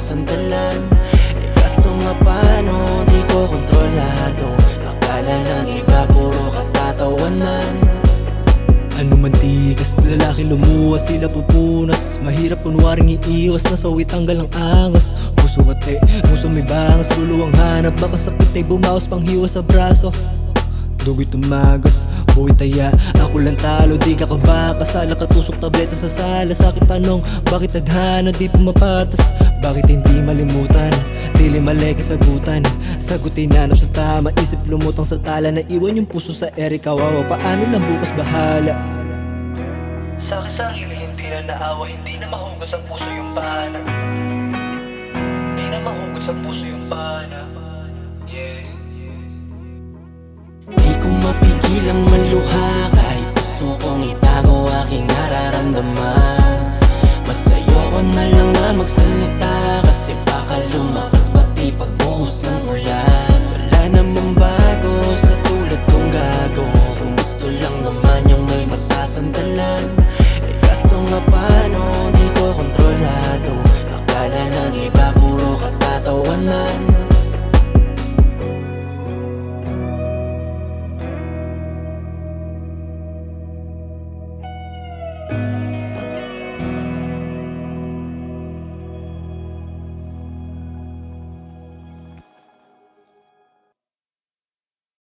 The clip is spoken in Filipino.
masandalan. Eh kaso nga paano, di ko kontrolado. Akala ng iba puro katatawanan. Ano man tigas, lalaki lumuwas, sila pupunas. Mahirap kunwaring iiwas, nasawi tanggal ang angas. Puso ate, puso may bangas, luluwang hanap. Baka sakit ay bumawas pang hiwas sa braso. Dugo'y tumagas, buhay taya, ako lang talo, di ka kabaka. Sala katusok, tableta sa sala. Sakit tanong, bakit tadhana di pumapatas? Bakit hindi malimutan? Dili mali kasagutan. Sagutin hanap sa tama, isip lumutang sa tala. Naiwan yung puso sa ere, kawawa. Paano na bukas bahala? Sa akin sarili hindi na naawa, hindi na mahugas ang puso yung pana. Hindi na mahugas ang puso yung pana. Yeah. Di ko mapigilang maluha kahit gusto kong itago aking nararamdaman. Mas ayoko na lang na magsalita